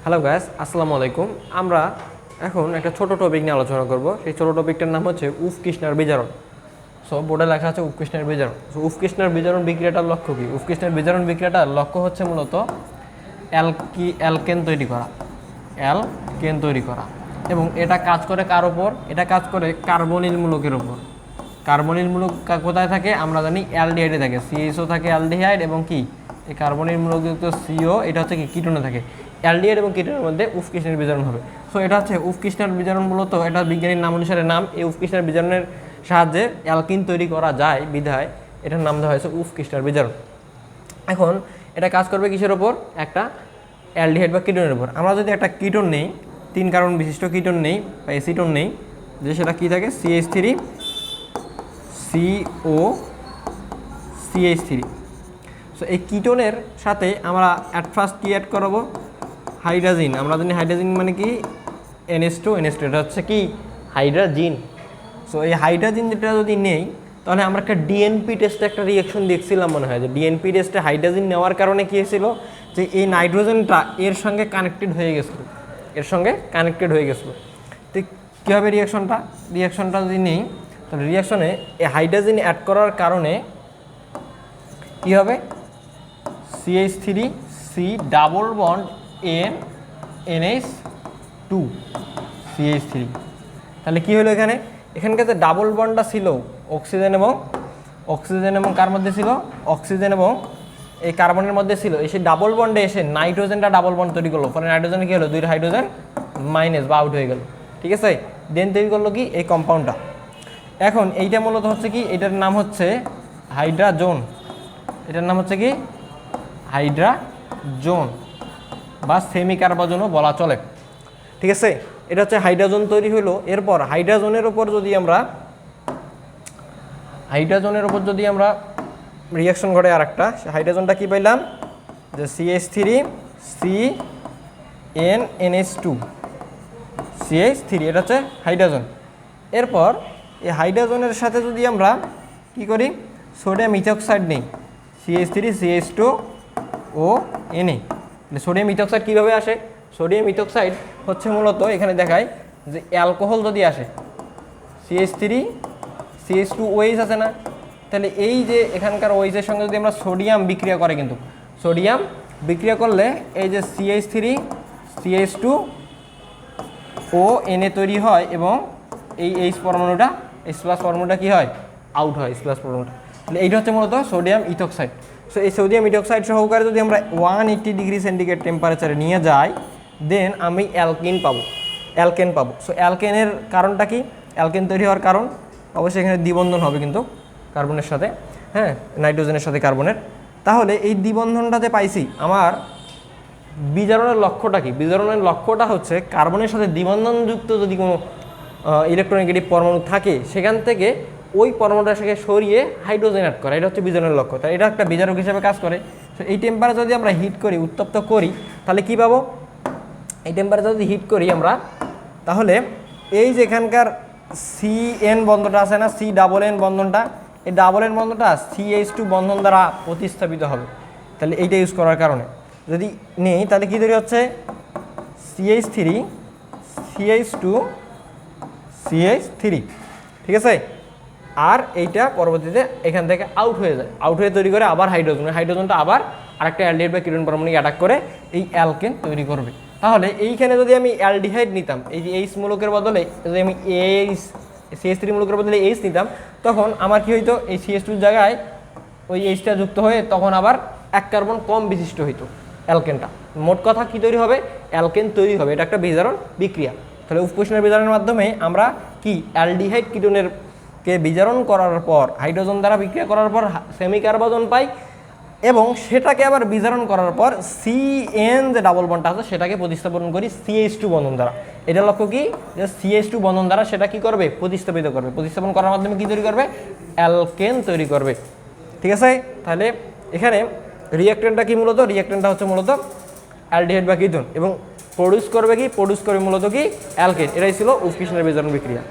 Hello guys, আসসালামু আলাইকুম। আমরা এখন একটা ছোট টপিক নিয়ে আলোচনা করব। সেই ছোট টপিকটার নাম হচ্ছে উৎকৃষ্ণার বিজারণ। সো বোর্ডে লেখা আছে উৎকৃষ্ণার বিজারণ। সো উৎকৃষ্ণার বিজারণ বিক্রিয়াটার লক্ষ্য কী? উৎকৃষ্ণার বিজারণ বিক্রিয়াটার লক্ষ্য হচ্ছে মূলত অ্যালকেন তৈরি করা এবং এটা কাজ করে কার ওপর? এটা কাজ করে কার্বনিল মূলকের ওপর। কার্বনিল মূলক কোথায় থাকে? আমরা জানি অ্যালডিহাইডে থাকে। সিএইচও থাকে অ্যালডিহাইড এবং কি এই কার্বনিল মূলকযুক্ত সিও, এটা হচ্ছে কি কিটোনে থাকে। অ্যালডিহাইড এবং কিটোনের মধ্যে উৎকৃষ্ণের বিজারণ হবে। সো এটা হচ্ছে উৎকৃষ্ণের বিজারণ, মূলত এটা বিজ্ঞানীর নাম অনুসারে নাম। এই উৎকৃষ্ণের বিজারণের সাহায্যে অ্যালকিন তৈরি করা যায় বিধায় এটার নাম দেওয়া হয়েছে উৎকৃষ্ণের বিজারণ। এখন এটা কাজ করবে কিসের ওপর? একটা অ্যালডিহাইড বা কিটোনের উপর। আমরা যদি একটা কিটোন নেই, 3 কার্বন বিশিষ্ট কিটোন নেই বা এসিটোন নেই, যে সেটা কী থাকে? CH3 CO CH3। সো এই কিটোনের সাথে আমরা অ্যাট ফার্স্ট কী অ্যাড করাবো? হাইড্রোজেন। আমরা জানি হাইড্রোজেন মানে কি NH2, এটা হচ্ছে কি হাইড্রোজেন। সো এই হাইড্রোজেন যেটা যদি নেই, তাহলে আমরা একটা ডিএনপি টেস্টে একটা রিয়াকশন দেখছিলাম মনে হয়, যে ডিএনপি টেস্টে হাইড্রোজেন নেওয়ার কারণে কী হয়েছিল, যে এই নাইট্রোজেনটা এর সঙ্গে কানেক্টেড হয়ে গেছিলো, তো কী হবে রিয়াকশনটা যদি নেই, তাহলে রিয়াকশনে এই হাইড্রোজেন অ্যাড করার কারণে কী হবে? CH3C double bond NH2 CH3। তাহলে কী হলো এখানকার যে ডাবল বন্ডটা ছিল অক্সিজেন এবং কার মধ্যে ছিল? অক্সিজেন এবং এই কার্বনের মধ্যে ছিল। এই সেই ডাবল বন্ডে এসে নাইট্রোজেনটা ডাবল বন্ড তৈরি করলো। ফলে নাইট্রোজেনে কী হলো? 2 হাইড্রোজেন মাইনাস বা আউট হয়ে গেল। ঠিক আছে, দেন তৈরি করলো কি এই কম্পাউন্ডটা। এখন এইটা মূলত হচ্ছে কি, এটার নাম হচ্ছে হাইড্রাজোন। এটার নাম হচ্ছে কি হাইড্রাজোন বা সেমি কার্বজনও বলা চলে। ঠিক আছে, এটা হচ্ছে হাইড্রোজেন তৈরি হলো। এরপর হাইড্রোজেনের ওপর যদি আমরা রিয়াকশন ঘটে আর একটা, হাইড্রোজেনটা কি পাইলাম? যে CH3CnNH2 CH3, এটা হচ্ছে হাইড্রোজেন। এরপর এই হাইড্রোজেনের সাথে যদি আমরা কি করি? সোডিয়াম ইথক্সাইড নেই, CH3CH2ONA। সোডিয়াম ইথক্সাইড কীভাবে আসে? সোডিয়াম ইথক্সাইড হচ্ছে মূলত এখানে দেখায় যে অ্যালকোহল যদি আসে, CH3CH2OH আছে না, তাহলে এই যে এখানকার OH-এর সঙ্গে যদি আমরা সোডিয়াম বিক্রিয়া করে, কিন্তু সোডিয়াম বিক্রিয়া করলে এই যে CH3CH2ONA তৈরি হয় এবং এই H পরমাণুটা, H+ পরমাণুটা কী হয়? আউট হয়, H+ পরমাণুটা। তাহলে এইটা হচ্ছে মূলত সোডিয়াম ইথক্সাইড। সো এই সোডিয়াম ইথক্সাইড সহকারে যদি আমরা 180 ডিগ্রি সেন্টিগ্রেড টেম্পারেচারে নিয়ে যাই, দেন আমি অ্যালকেন পাবো। সো অ্যালকেনের কারণটা কি? অ্যালকেন তৈরি হওয়ার কারণ অবশ্যই এখানে দ্বিবন্ধন হবে কিন্তু কার্বনের সাথে, হ্যাঁ, নাইট্রোজেনের সাথে কার্বনের। তাহলে এই দ্বিবন্ধনটা যে পাইছি, আমার বিজারণের লক্ষ্যটা কি? বিজারণের লক্ষ্যটা হচ্ছে কার্বনের সাথে দ্বিবন্ধনযুক্ত যদি কোনো ইলেকট্রোনেগেটিভ পরমাণু থাকে, সেখান থেকে ওই পরমাণুটাকে সরিয়ে হাইড্রোজেন অ্যাড করা। এটা হচ্ছে বিজারণের লক্ষ্য। তাই এটা একটা বিজারক হিসেবে কাজ করে। তো এই টেম্পারেচার যদি আমরা হিট করি, উত্তপ্ত করি, তাহলে কী পাবো? এই টেম্পারেচার যদি হিট করি আমরা, তাহলে এই যে এখানকার CN বন্ধনটা আছে না, C+N বন্ধনটা, এই ডাবল এন বন্ধনটা CH2 বন্ধন দ্বারা প্রতিস্থাপিত হবে। তাহলে এইটা ইউজ করার কারণে যদি নেই, তাহলে কী তৈরি হচ্ছে? CH3CH2CH3। ঠিক আছে, আর এইটা পরবর্তীতে এখান থেকে আউট হয়ে তৈরি করে আবার হাইড্রোজেনটা আবার আরেকটা অ্যালডিহাইড বা কিটোন পরমাণুকে অ্যাটাক করে এই অ্যালকেন তৈরি করবে। তাহলে এইখানে যদি আমি অ্যালডিহাইড নিতাম, এই যে H মূলকের বদলে যদি আমি CH3 মূলকের বদলে H নিতাম, তখন আমার কি হইতো? এই CH2 জায়গায় ওই Hটা যুক্ত হয়ে তখন আবার 1 কার্বন কম বিশিষ্ট হইতো অ্যালকেনটা। মোট কথা কি তৈরি হবে? অ্যালকেন তৈরি হবে। এটা একটা বিজারণ বিক্রিয়া। তাহলে উৎকৃষ্ণের বিজারণের মাধ্যমে আমরা কি অ্যালডিহাইড কিটোনের কে বিজারণ করার পর, হাইড্রোজেন দ্বারা বিক্রিয়া করার পর সেমি কার্বজন পাই, এবং সেটাকে আবার বিজারণ করার পর CN যে ডাবল বন্ডটা আছে সেটাকে প্রতিস্থাপন করি CH2 বন্ধন দ্বারা। এটা লক্ষ্য কি? যে CH2 বন্ধন দ্বারা সেটা কি করবে? প্রতিস্থাপন করার মাধ্যমে কি তৈরি করবে? অ্যালকেন তৈরি করবে। ঠিক আছে, তাহলে এখানে রিঅ্যাকট্যান্টটা কি? রিঅ্যাকট্যান্টটা হচ্ছে মূলত অ্যালডিহাইড বা কিটোন, এবং প্রডিউস করবে মূলত কি? অ্যালকেন। এটাই ছিল উৎকৃষ্ণের বিজারণ বিক্রিয়া।